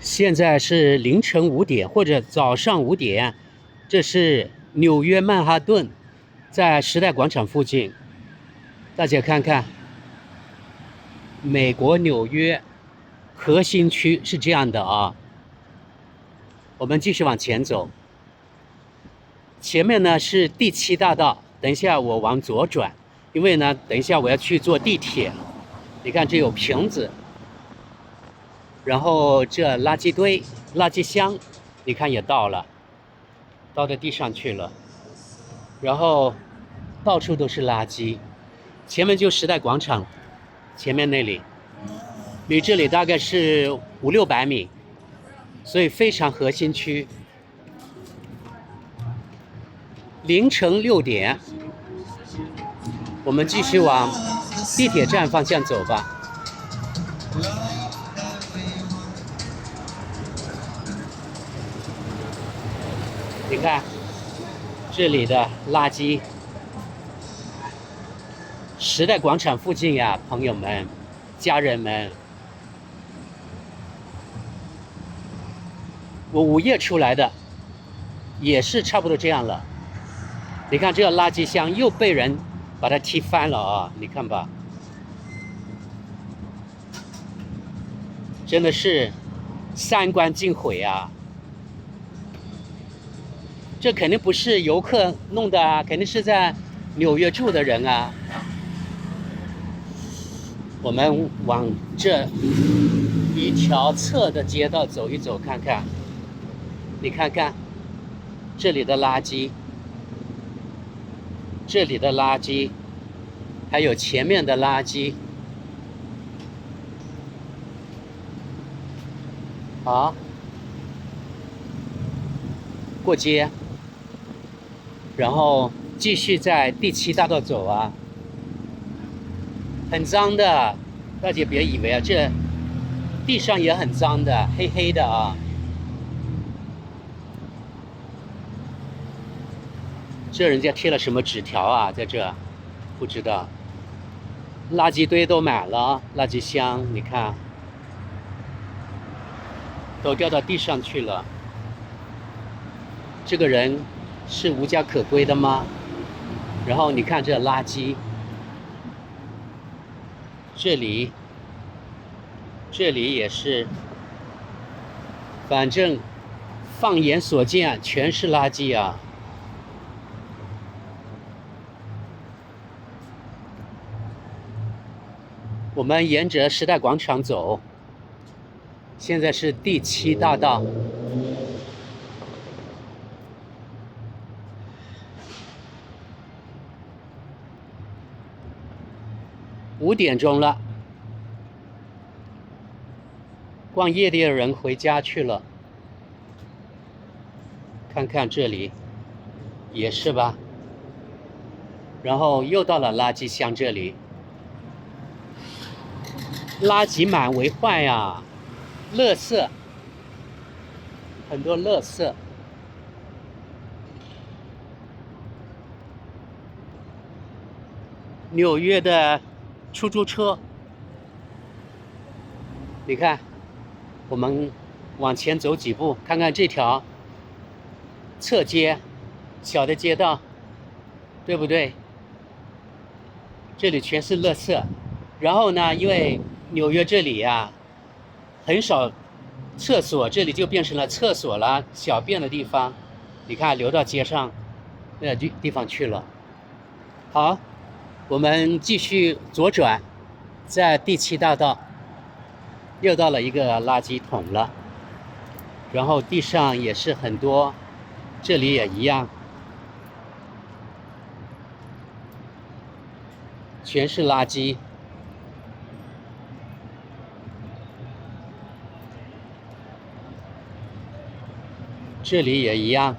现在是凌晨5点或者早上5点，这是纽约曼哈顿，在时代广场附近。大家看看，美国纽约核心区是这样的啊。我们继续往前走，前面呢是第7大道，等一下我往左转，因为呢等一下我要去坐地铁。你看这有瓶子，然后这垃圾堆、垃圾箱，你看也倒了，倒在地上去了，然后到处都是垃圾。前面就时代广场，前面那里，离这里大概是500-600米，所以非常核心区。凌晨6点，我们继续往地铁站方向走吧。你看这里的垃圾，时代广场附近呀，朋友们、家人们，我午夜出来的，也是差不多这样了。你看这个垃圾箱又被人把它踢翻了啊！你看吧，真的是三观尽毁啊！这肯定不是游客弄的啊，肯定是在纽约住的人啊。我们往这一条侧的街道走一走看看，你看看这里的垃圾，这里的垃圾，还有前面的垃圾。好，过街，然后继续在第7大道走啊。很脏的，大家别以为啊，这地上也很脏的，黑黑的啊。这人家贴了什么纸条啊？在这，不知道。垃圾堆都满了，垃圾箱，你看，都掉到地上去了。这个人是无家可归的吗？然后你看这垃圾。这里也是，反正放眼所见全是垃圾啊。我们沿着时代广场走，现在是第7大道。5点钟了，逛夜店的人回家去了。看看这里，也是吧。然后又到了垃圾箱这里，垃圾满为患呀，垃圾，很多垃圾。纽约的出租车，你看，我们往前走几步，看看这条侧街，小的街道，对不对？这里全是垃圾。然后呢，因为纽约这里呀，很少厕所，这里就变成了厕所了，小便的地方。你看，流到街上那地方去了。好。我们继续左转，在第7大道，又到了一个垃圾桶了，然后地上也是很多，这里也一样，全是垃圾。这里也一样。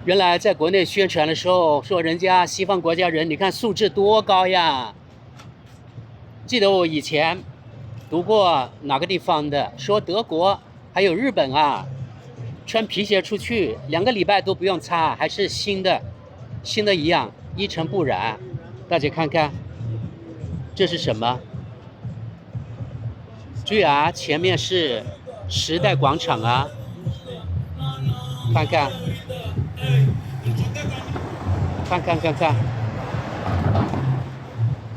原来在国内宣传的时候说人家西方国家人，你看素质多高呀！记得我以前读过哪个地方的，说德国还有日本啊，穿皮鞋出去2个礼拜都不用擦，还是新的一样，一尘不染。大家看看，这是什么？注意啊，前面是时代广场啊，看看，看，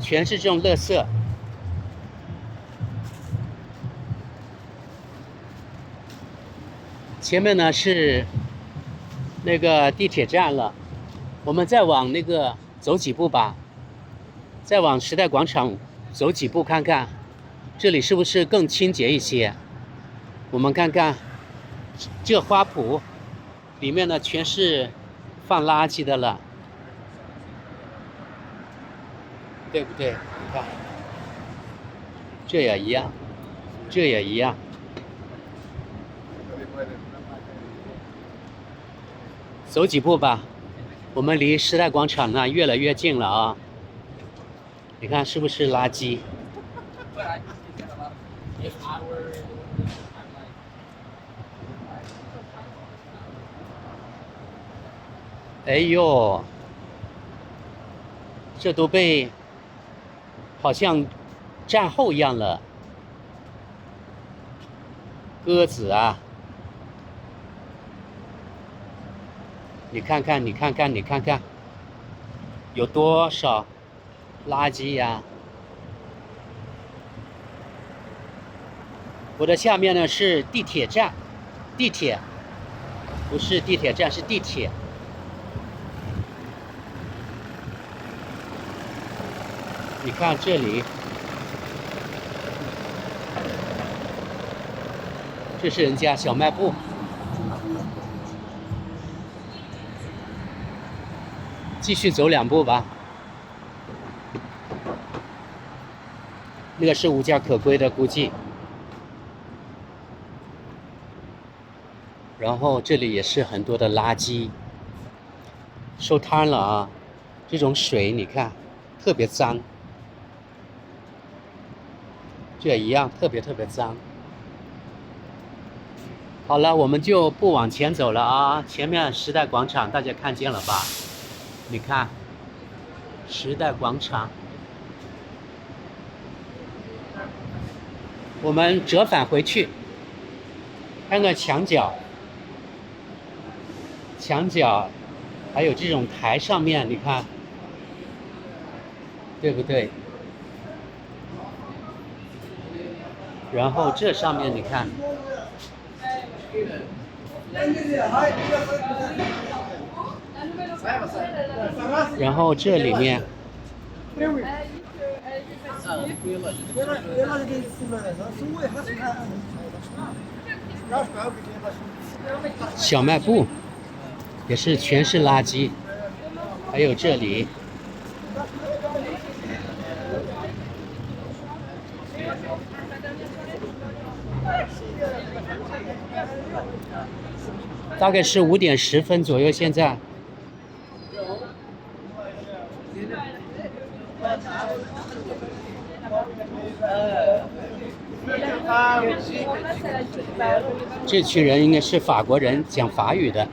全是这种垃圾。前面呢是那个地铁站了，我们再往那个走几步吧，再往时代广场走几步看看，这里是不是更清洁一些？我们看看这花圃里面呢全是放垃圾的了，对不对？你看，这也一样，这也一样。走几步吧，我们离时代广场呢越来越近了啊！你看是不是垃圾？哎呦，这都被好像战后一样了，鸽子啊！你看看，有多少垃圾呀？我的下面呢是地铁站，地铁不是地铁站，是地铁。你看这里，这是人家小卖部。继续走2步吧，那个是无家可归的估计。然后这里也是很多的垃圾，收摊了啊！这种水你看，特别脏，这也一样，特别脏。好了，我们就不往前走了啊！前面时代广场大家看见了吧？你看，时代广场，我们折返回去，看看墙角，还有这种台上面，你看，对不对？然后这上面你看，然后这里面，小卖部也是全是垃圾，还有这里。大概是5点10分左右，现在。这群人应该是法国人，讲法语的。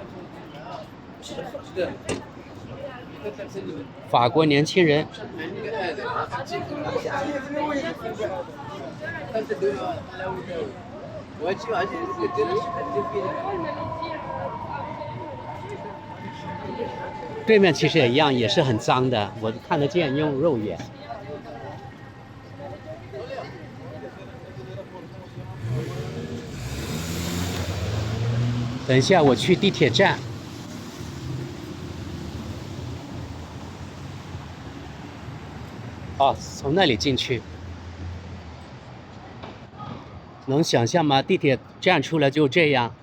法国年轻人。对面其实也一样，也是很脏的，我看得见，用肉眼。等一下，我去地铁站。哦，从那里进去。能想象吗？地铁站出来就这样。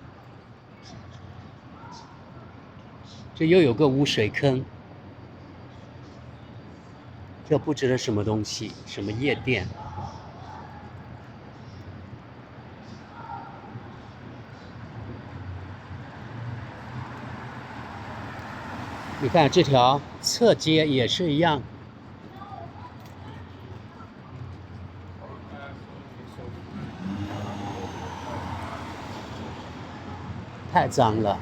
这又有个污水坑。这不知道什么东西，什么夜店。你看这条侧街也是一样，太脏了。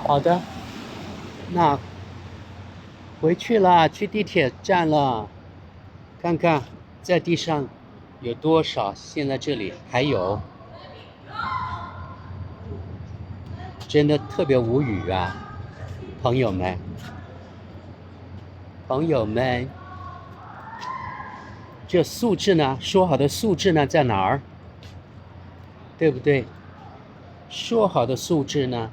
好的，那回去了，去地铁站了。看看在地上有多少，现在这里还有，真的特别无语啊，朋友们，这素质呢，说好的素质呢在哪儿？对不对？说好的素质呢？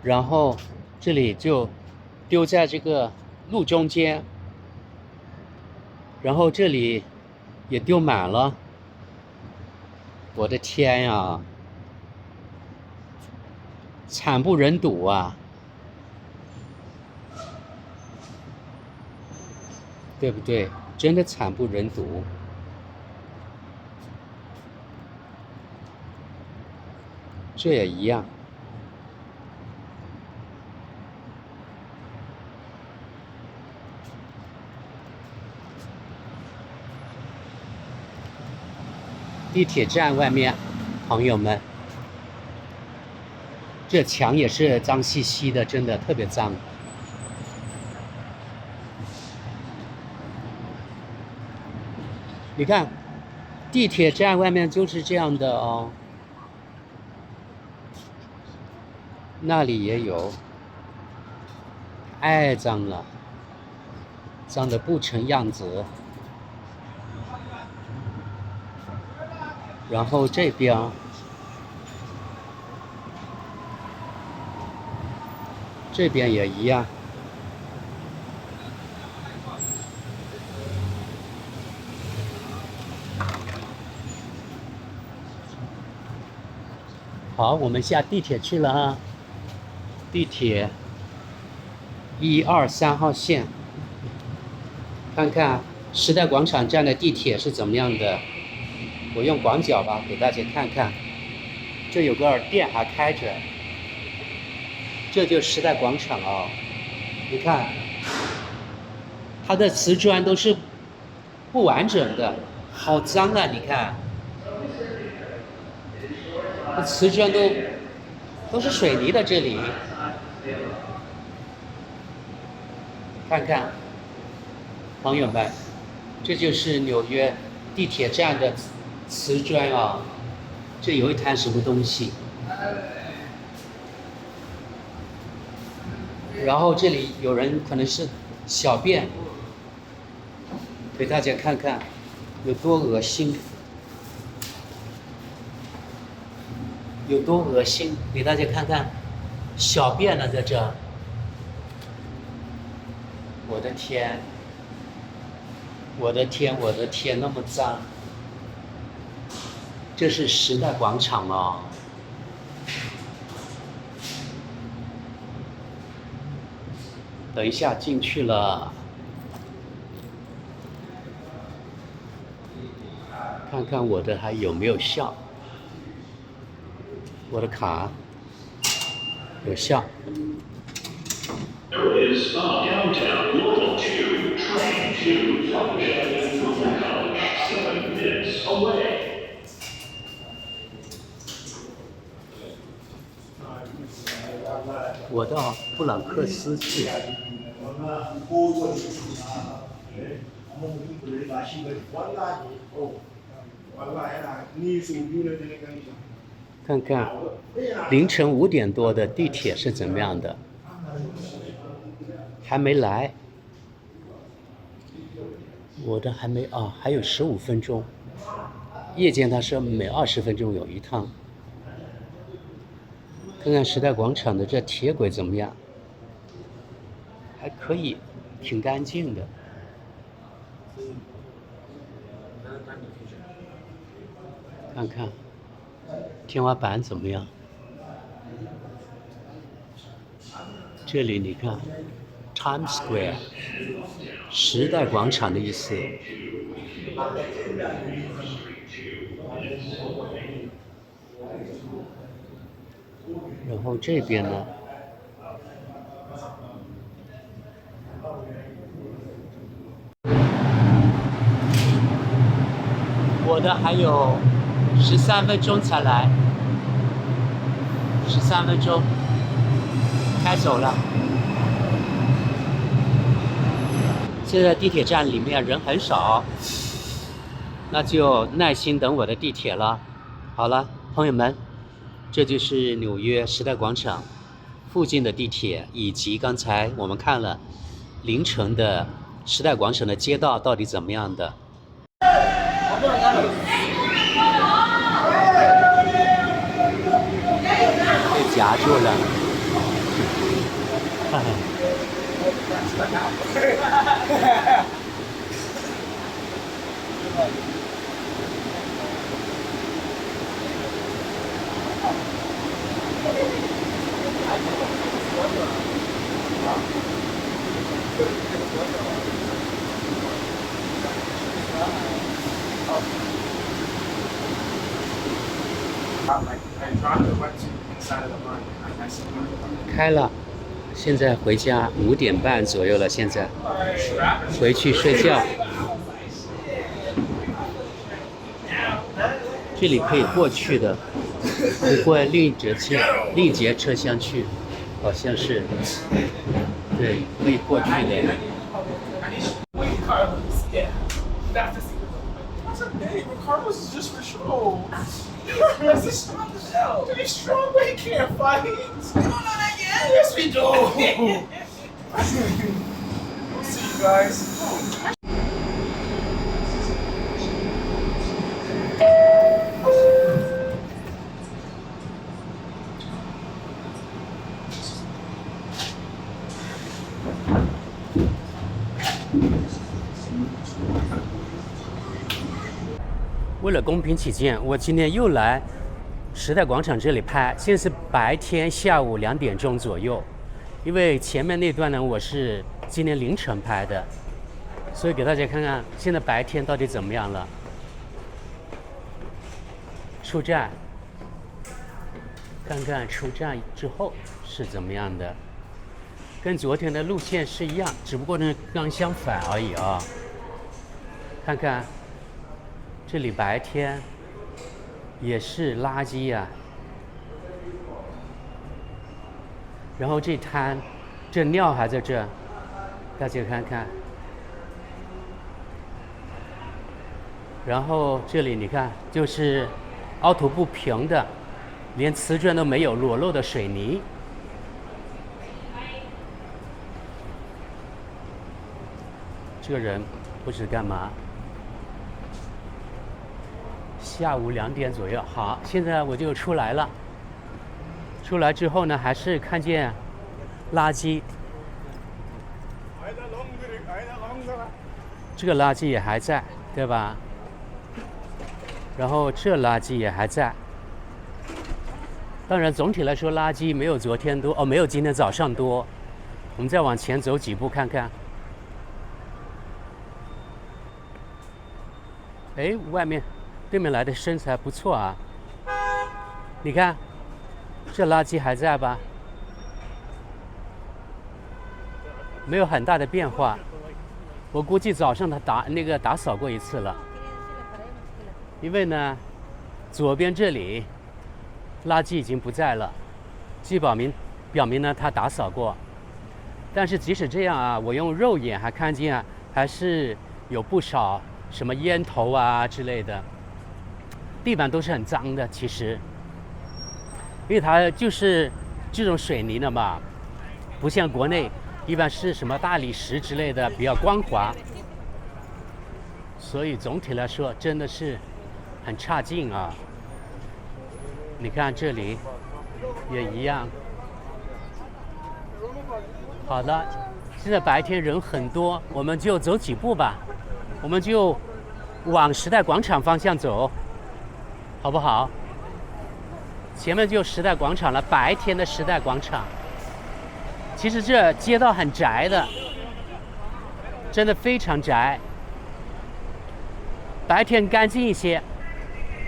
然后这里就丢在这个路中间，然后这里也丢满了，我的天呀，惨不忍睹啊，对不对？真的惨不忍睹。这也一样。地铁站外面，朋友们，这墙也是脏兮兮的，真的特别脏。你看，地铁站外面就是这样的哦，那里也有，太脏了，脏得不成样子。然后这边也一样。好，我们下地铁去了啊。地铁1、2、3号线，看看时代广场站的地铁是怎么样的。我用广角吧，给大家看看。这有个店还开着，这就是时代广场哦。你看，它的瓷砖都是不完整的，好脏啊！你看，这瓷砖都是水泥的，这里看看，朋友们，这就是纽约地铁站的瓷砖啊。这有一滩什么东西？然后这里有人可能是小便，给大家看看有多恶心，有多恶心，给大家看看小便呢，在这。我的天，我的天，我的天，那么脏！这是时代广场哦。等一下进去了，看看我的还有没有效。我的卡有效。我到布朗克斯去。看看凌晨5点多的地铁是怎么样的，还没来，我的还没啊，还有15分钟。夜间它是每20分钟有一趟。看看时代广场的这铁轨怎么样？还可以，挺干净的。看看天花板怎么样？这里你看 ，Times Square， 时代广场的意思。然后这边呢，我的还有13分钟才来，13分钟，开走了。现在地铁站里面人很少，那就耐心等我的地铁了。好了，朋友们，这就是纽约时代广场附近的地铁，以及刚才我们看了凌晨的时代广场的街道到底怎么样的。被夹住了。哈哈。开了，现在回家5点半左右了，现在回去睡觉。这里可以过去的，不过另一节车厢去，好像是，对，可以过去的。Hey, Ricardo's is just for show. Ricardo's is strong as hell. Dude, he's strong, but he can't fight. We don't know that yet. Yes, we do. We'll see you guys. 为了公平起见，我今天又来时代广场这里拍。现在是白天下午2点钟左右，因为前面那段呢我是今天凌晨拍的，所以给大家看看现在白天到底怎么样了。出站，看看出站之后是怎么样的，跟昨天的路线是一样，只不过呢刚相反而已啊。看看。这里白天也是垃圾呀，然后这滩，这尿还在这，大家看看。然后这里你看，就是凹凸不平的，连瓷砖都没有，裸露的水泥。这个人不知干嘛。下午2点左右，好，现在我就出来了。出来之后呢，还是看见垃圾，这个垃圾也还在，对吧？然后这垃圾也还在。当然，总体来说，垃圾没有昨天多，哦，没有今天早上多。我们再往前走几步看看。哎，外面。对面来的身材不错啊，你看，这垃圾还在吧？没有很大的变化。我估计早上他打扫过一次了，因为呢，左边这里垃圾已经不在了，既表明呢他打扫过。但是即使这样啊，我用肉眼还看见还是有不少什么烟头啊之类的。地板都是很脏的，其实，因为它就是这种水泥的嘛，不像国内一般是什么大理石之类的比较光滑，所以总体来说真的是很差劲啊。你看这里也一样。好的，现在白天人很多，我们就走几步吧，我们就往时代广场方向走。好不好？前面就时代广场了，白天的时代广场。其实这街道很窄的，真的非常窄。白天干净一些，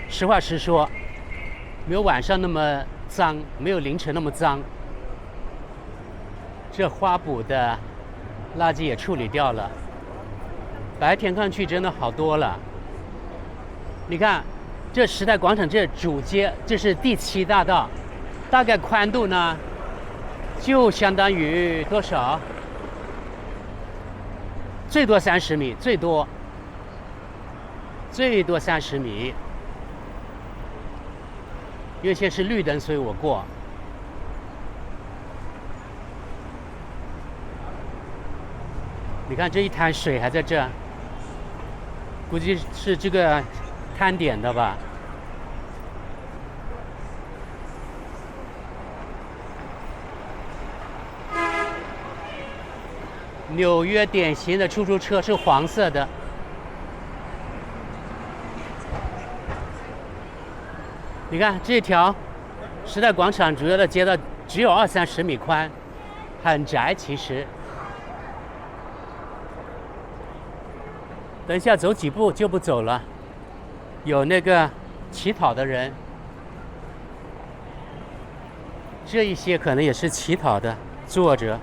实话实说，没有晚上那么脏，没有凌晨那么脏。这花圃的垃圾也处理掉了，白天看去真的好多了。你看。这时代广场这主街，这是第7大道，大概宽度呢，就相当于多少？最多30米，最多30米。因为现在是绿灯，所以我过。你看这一滩水还在这，估计是这个滩点的吧。纽约典型的出租车是黄色的。你看这条时代广场主要的街道只有20-30米宽，很窄其实。等一下走几步就不走了，有那个乞讨的人，这一些可能也是乞讨的作者。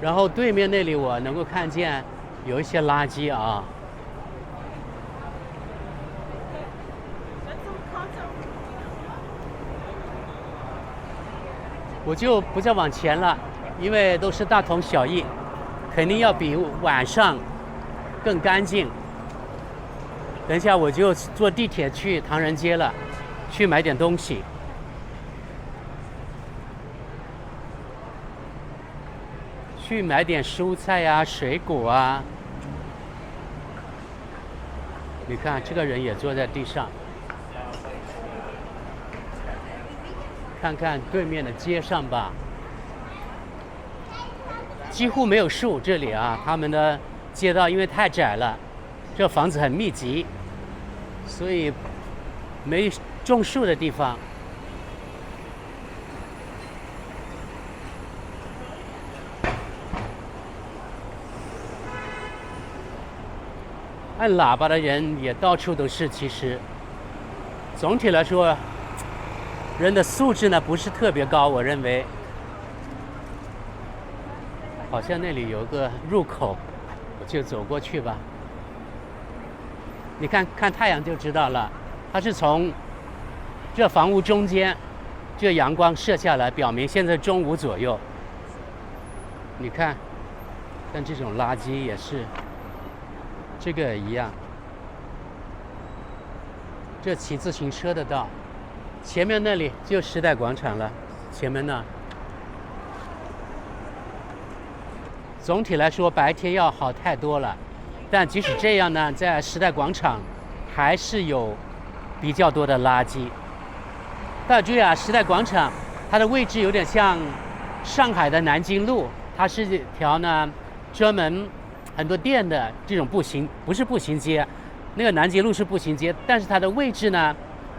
然后对面那里我能够看见有一些垃圾啊。我就不再往前了，因为都是大同小异，肯定要比晚上更干净。等一下我就坐地铁去唐人街了，去买点东西。去买点蔬菜呀、水果啊。你看这个人也坐在地上。看看对面的街上吧，几乎没有树。这里啊，他们的街道因为太窄了，这房子很密集，所以没种树的地方。按喇叭的人也到处都是。其实，总体来说，人的素质呢不是特别高，我认为。好像那里有个入口，我就走过去吧。你看看太阳就知道了，它是从这房屋中间，这阳光射下来，表明现在中午左右。你看，但这种垃圾也是，这个也一样。这骑自行车的道。前面那里就时代广场了，前面那。总体来说，白天要好太多了，但即使这样呢，在时代广场还是有比较多的垃圾。大家注意啊，时代广场它的位置有点像上海的南京路，它是一条呢专门很多店的这种不是步行街，那个南京路是步行街，但是它的位置呢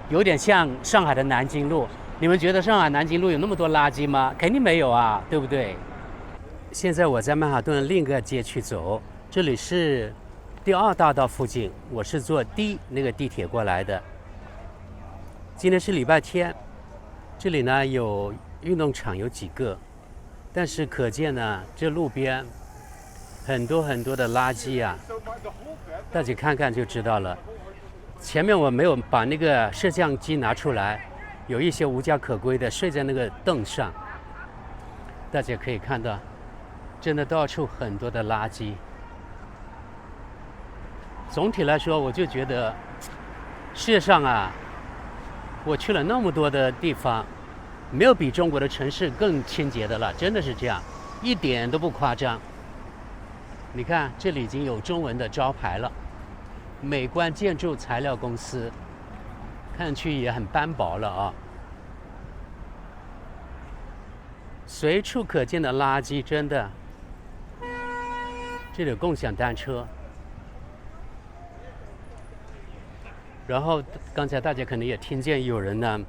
有点像上海的南京路。你们觉得上海南京路有那么多垃圾吗？肯定没有啊，对不对？现在我在曼哈顿另一个街区走，这里是第2大道附近，我是坐那个地铁过来的。今天是礼拜天，这里呢有运动场有几个，但是可见呢这路边很多很多的垃圾啊，大家看看就知道了。前面我没有把那个摄像机拿出来，有一些无家可归的睡在那个凳上，大家可以看到，真的到处很多的垃圾。总体来说，我就觉得世界上啊，我去了那么多的地方，没有比中国的城市更清洁的了，真的是这样，一点都不夸张。你看，这里已经有中文的招牌了，美观建筑材料公司，看上去也很斑驳了啊。随处可见的垃圾，真的。这里有共享单车，然后刚才大家可能也听见有人呢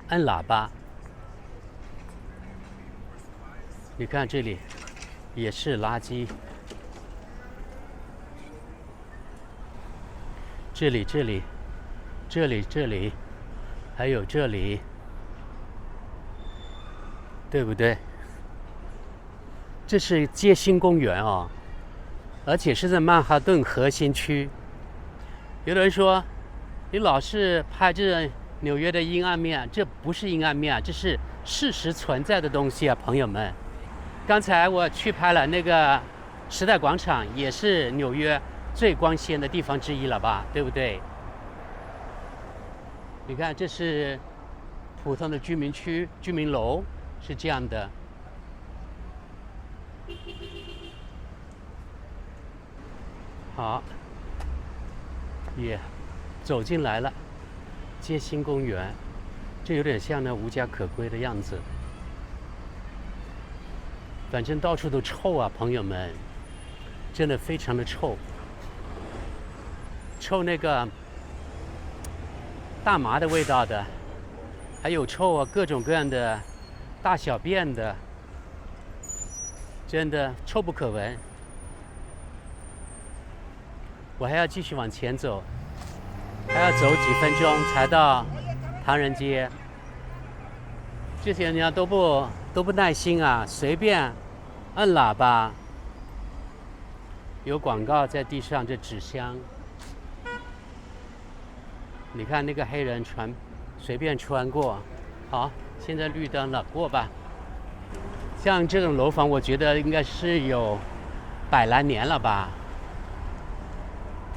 按喇叭。你看这里也是垃圾，这里，还有这里，对不对？这是街心公园啊，而且是在曼哈顿核心区。有的人说，你老是拍这纽约的阴暗面，这不是阴暗面，这是事实存在的东西啊，朋友们。刚才我去拍了那个时代广场，也是纽约最光鲜的地方之一了吧，对不对？你看，这是普通的居民区、居民楼，是这样的。好，也走进来了，街心公园，这有点像那无家可归的样子。反正到处都臭啊，朋友们，真的非常的臭，臭那个大麻的味道的，还有臭啊各种各样的大小便的，真的臭不可闻。我还要继续往前走，还要走几分钟才到唐人街。这些人家都不耐心啊，随便按喇叭。有广告在地上，这纸箱。你看那个黑人随便穿过。好，现在绿灯了，过吧。像这种楼房，我觉得应该是有100来年了吧。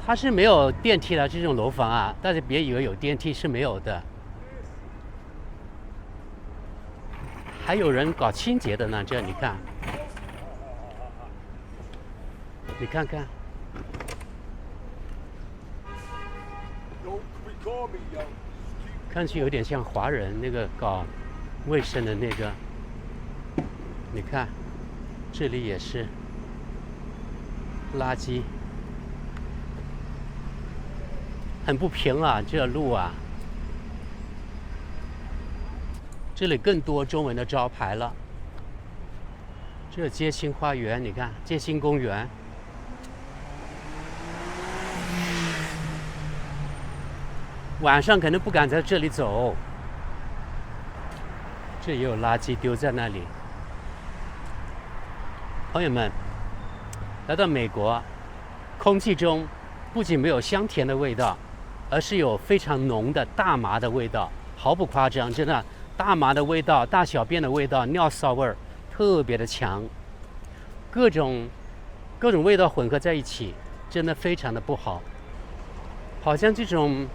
它是没有电梯的这种楼房啊，大家别以为有电梯是没有的。还有人搞清洁的呢，这你看，你看看，看起有点像华人那个搞卫生的那个。你看，这里也是垃圾。很不平啊，这路啊。这里更多中文的招牌了。这街心花园，你看，街心公园。晚上可能不敢在这里走。这也有垃圾丢在那里。朋友们，来到美国，空气中不仅没有香甜的味道，而是有非常浓的大麻的味道，毫不夸张，真的，大麻的味道、大小便的味道、尿骚味儿特别的强，各种味道混合在一起，真的非常的不好。好像这种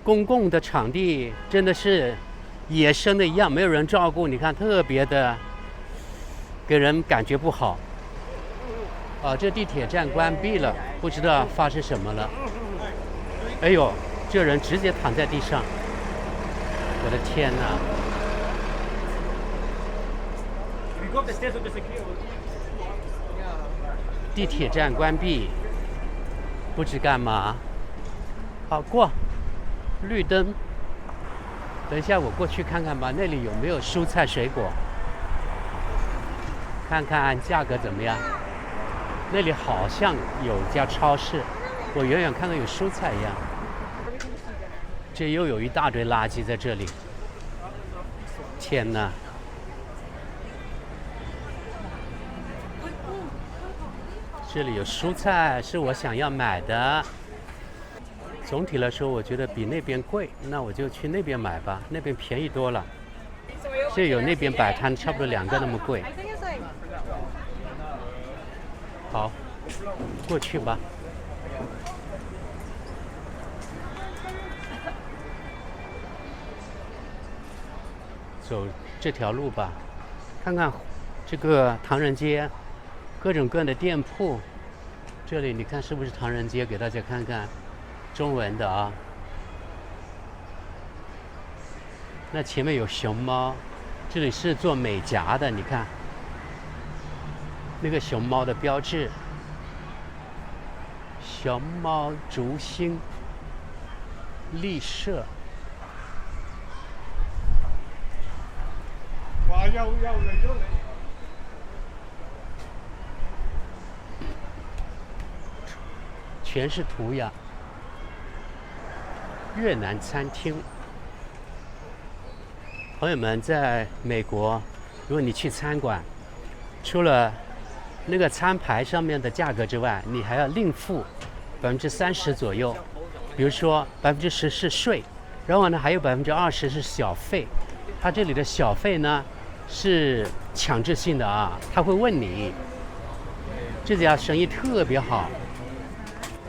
公共的场地真的是野生的一样，没有人照顾，你看特别的给人感觉不好。这地铁站关闭了，不知道发生什么了。哎呦，这人直接躺在地上，我的天哪！地铁站关闭，不知干嘛。好，过绿灯。等一下我过去看看吧，那里有没有蔬菜水果，看看价格怎么样。那里好像有一家超市，我远远看到有蔬菜一样。这又有一大堆垃圾在这里，天哪！这里有蔬菜是我想要买的。总体来说，我觉得比那边贵，那我就去那边买吧，那边便宜多了。这有那边摆摊，差不多2个那么贵。好，过去吧。走这条路吧，看看这个唐人街，各种各样的店铺。这里你看是不是唐人街？给大家看看，中文的啊。那前面有熊猫，这里是做美甲的，你看。那个熊猫的标志，熊猫竹星立社。哇，又嚟咗你！全是涂鸦。越南餐厅，朋友们，在美国，如果你去餐馆，除了那个餐牌上面的价格之外，你还要另付30%左右，比如说10%是税，然后呢还有20%是小费，它这里的小费呢是强制性的啊，他会问你。这家生意特别好，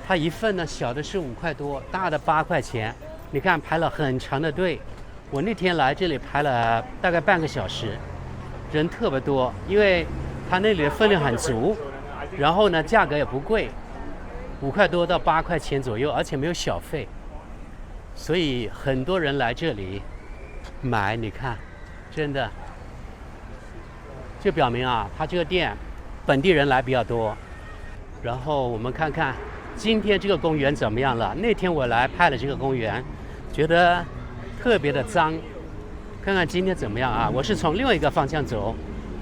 它一份呢小的是5块多，大的8块钱。你看排了很长的队，我那天来这里排了大概半个小时，人特别多，因为它那里的分量很足，然后呢价格也不贵，5块多到8块钱左右，而且没有小费，所以很多人来这里买。你看，真的，就表明啊，它这个店本地人来比较多。然后我们看看今天这个公园怎么样了。那天我来拍了这个公园，觉得特别的脏。看看今天怎么样啊？我是从另外一个方向走，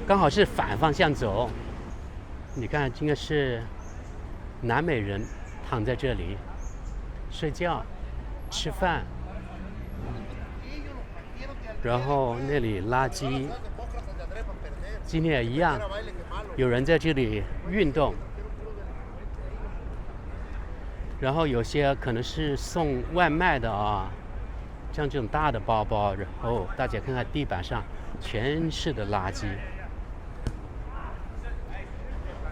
刚好是反方向走。你看，应该是南美人躺在这里睡觉、吃饭，然后那里垃圾，今天也一样，有人在这里运动。然后有些可能是送外卖的啊，像这种大的包包，然后大家看看地板上全是的垃圾。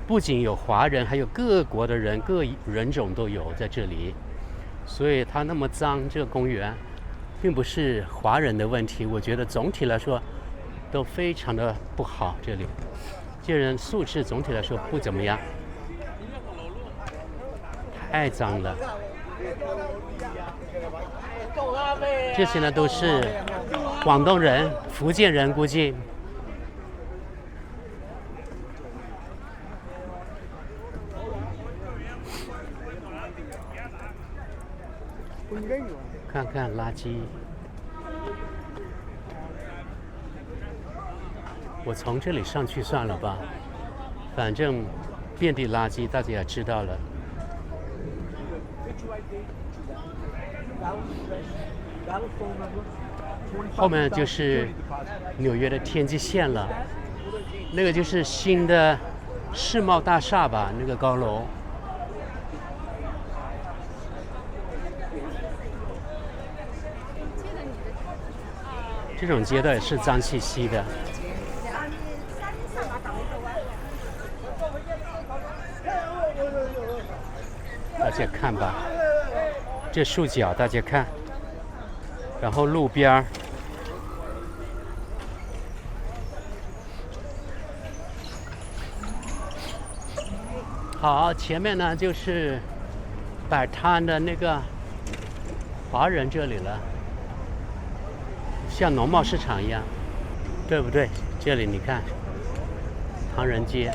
不仅有华人，还有各国的人，各人种都有在这里，所以它那么脏，这个公园并不是华人的问题，我觉得总体来说都非常的不好。这里这人素质总体来说不怎么样，太脏了。这些呢都是广东人、福建人，估计。看看垃圾，我从这里上去算了吧，反正遍地垃圾，大家也知道了。后面就是纽约的天际线了，那个就是新的世贸大厦吧，那个高楼。这种街道也是脏兮兮的。大家看吧，这树脚大家看，然后路边儿，好，前面呢就是摆摊的那个华人这里了，像农贸市场一样，对不对？这里你看，唐人街。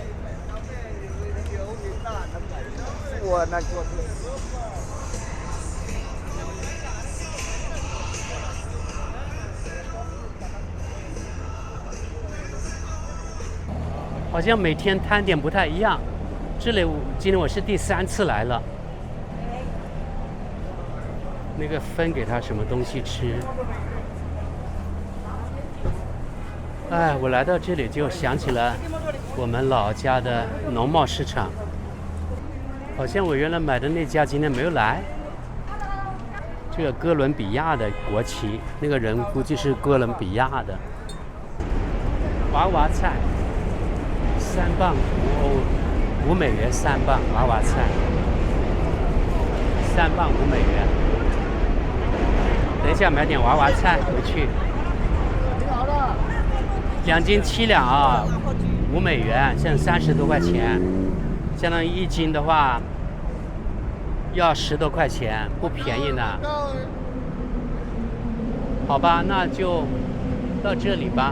好像每天摊点不太一样，这里今天我是第3次来了。那个分给他什么东西吃？哎，我来到这里就想起了我们老家的农贸市场。好像我原来买的那家今天没有来。这个哥伦比亚的国旗，那个人估计是哥伦比亚的。娃娃菜，3磅5欧，5美元3磅娃娃菜，3磅5美元。等一下买点娃娃菜回去。2斤7两啊，5美元，现在30多块钱，相当于1斤的话要10多块钱，不便宜呢。好吧，那就到这里吧。